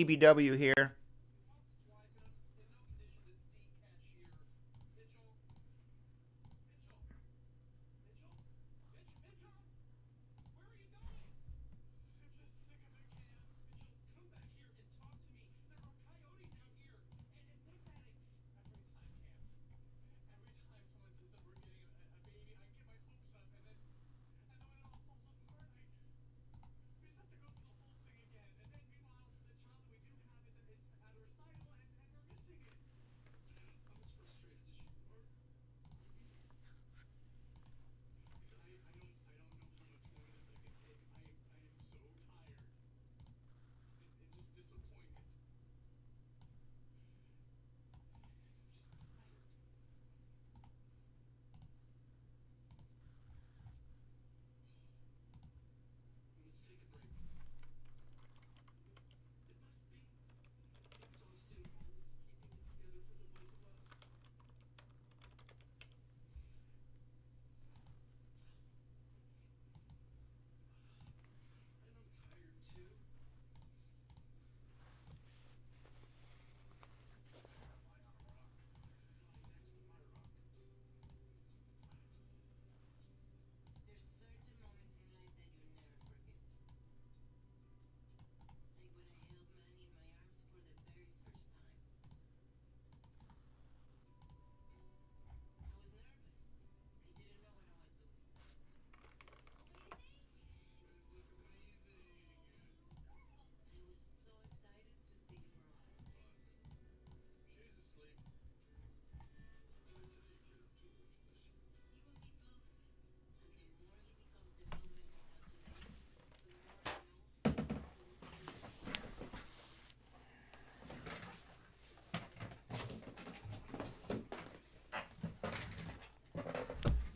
EBW here.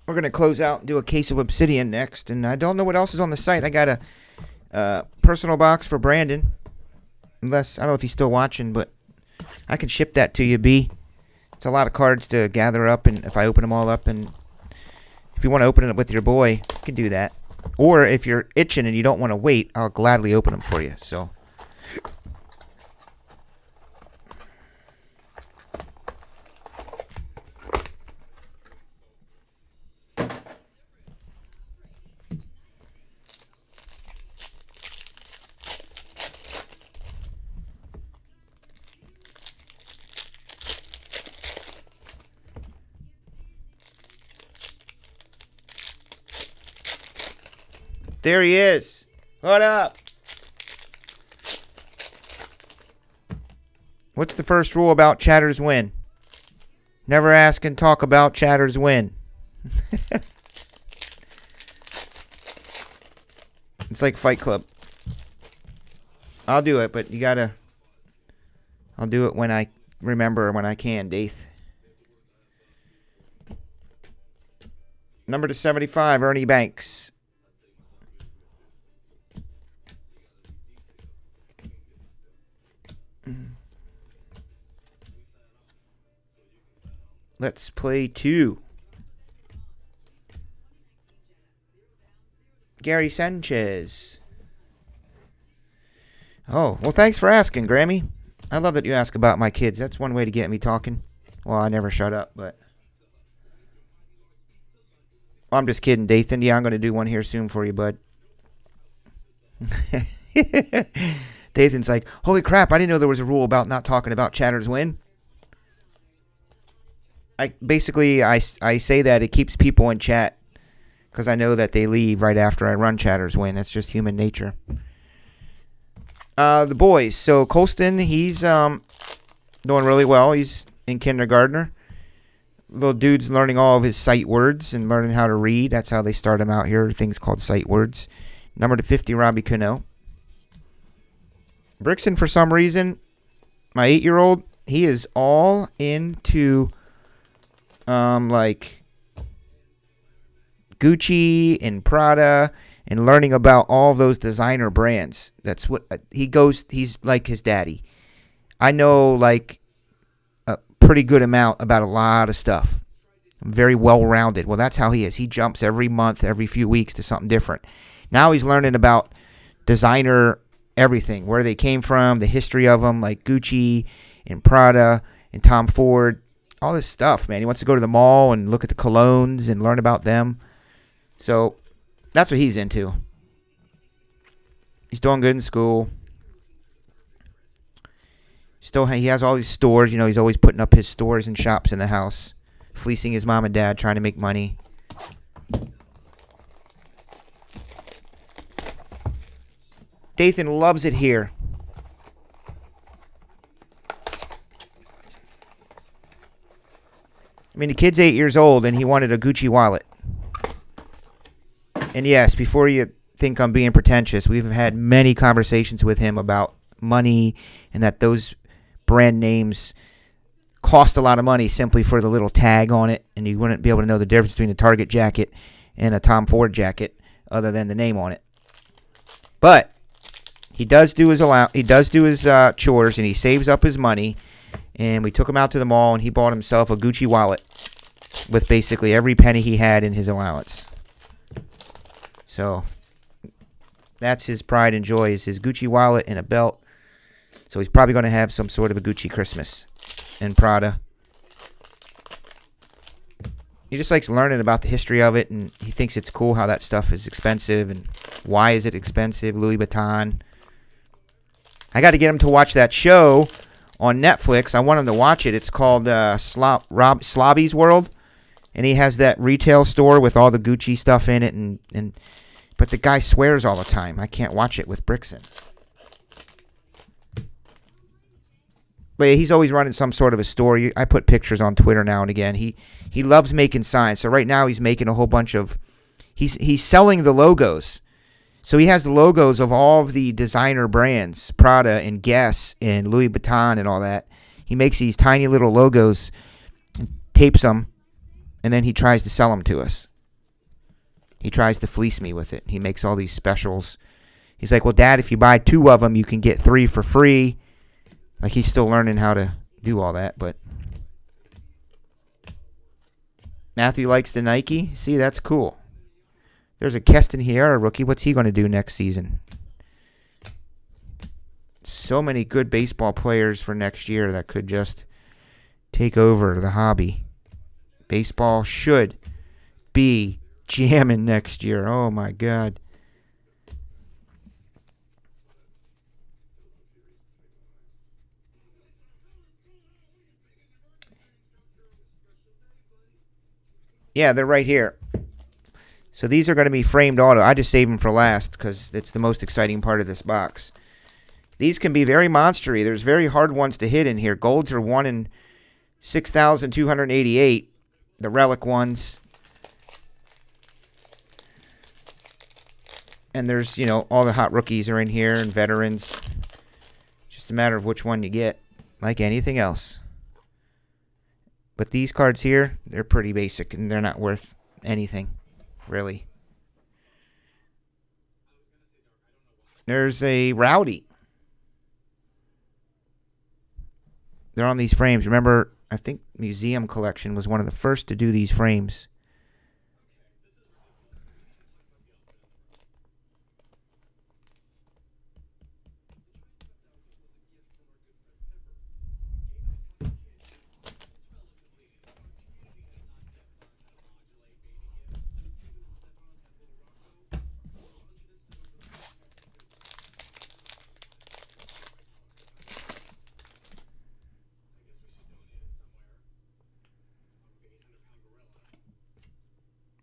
We're going to close out and do a case of Obsidian next. And I don't know what else is on the site. I got a personal box for Brandon. Unless, I don't know if he's still watching, but I can ship that to you, B. It's a lot of cards to gather up, and if I open them all up, and if you want to open it with your boy, you can do that. Or if you're itching and you don't want to wait, I'll gladly open them for you. So there he is. What up? What's the first rule about chatters win? Never ask and talk about chatters win. It's like Fight Club. I'll do it, but you gotta... I'll do it when I remember, when I can, Daith. Number to 75, Ernie Banks. Let's play 2. Gary Sanchez. Oh, well, thanks for asking, Grammy. I love that you ask about my kids. That's one way to get me talking. Well, I never shut up, but... Well, I'm just kidding, Dathan. Yeah, I'm going to do one here soon for you, bud. Dathan's like, holy crap, I didn't know there was a rule about not talking about chatters win. I say that it keeps people in chat because I know that they leave right after I run chatters win. That's just human nature. The boys. So Colston, he's doing really well. He's in kindergartner. Little dude's learning all of his sight words and learning how to read. That's how they start him out here. Things called sight words. Number to 50, Robbie Cano. Brixton, for some reason, my 8-year-old, he is all into like Gucci and Prada and learning about all of those designer brands. That's what he goes. He's like his daddy. I know like a pretty good amount about a lot of stuff. I'm very well-rounded. Well, that's how he is. He jumps every month, every few weeks to something different. Now he's learning about designer everything, where they came from, the history of them, like Gucci and Prada and Tom Ford, all this stuff, man. He wants to go to the mall and look at the colognes and learn about them. So that's what he's into. He's doing good in school. He has all these stores. You know, he's always putting up his stores and shops in the house, fleecing his mom and dad, trying to make money. Dathan loves it here. I mean, the kid's 8 years old, and he wanted a Gucci wallet. And yes, before you think I'm being pretentious, we've had many conversations with him about money and that those brand names cost a lot of money simply for the little tag on it, and you wouldn't be able to know the difference between a Target jacket and a Tom Ford jacket other than the name on it. But he does do his chores, and he saves up his money. And we took him out to the mall, and he bought himself a Gucci wallet with basically every penny he had in his allowance. So that's his pride and joy, is his Gucci wallet and a belt. So he's probably going to have some sort of a Gucci Christmas and Prada. He just likes learning about the history of it, and he thinks it's cool how that stuff is expensive and why is it expensive. Louis Vuitton. I got to get him to watch that show on Netflix. I want him to watch it. It's called Slobby's World, and he has that retail store with all the Gucci stuff in it, but the guy swears all the time. I can't watch it with Brixton. But yeah, he's always running some sort of a store. I put pictures on Twitter now and again. He loves making signs. So right now he's making a whole bunch of... He's selling the logos. So he has the logos of all of the designer brands, Prada and Guess and Louis Vuitton and all that. He makes these tiny little logos, and tapes them, and then he tries to sell them to us. He tries to fleece me with it. He makes all these specials. He's like, well, Dad, if you buy 2 of them, you can get 3 for free. Like, he's still learning how to do all that, but... Matthew likes the Nike. See, that's cool. There's a Keston Hiura rookie. What's he going to do next season? So many good baseball players for next year that could just take over the hobby. Baseball should be jamming next year. Oh, my God. Yeah, they're right here. So these are going to be framed auto. I just saved them for last because it's the most exciting part of this box. These can be very monstery. There's very hard ones to hit in here. Golds are 1 in 6,288. The relic ones. And there's, you know, all the hot rookies are in here and veterans. Just a matter of which one you get, like anything else. But these cards here, they're pretty basic, and they're not worth anything, really. There's a Rowdy. They're on these frames. Remember, I think Museum Collection was one of the first to do these frames.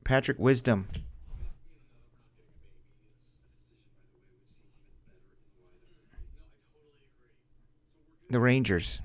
Patrick Wisdom. The Rangers.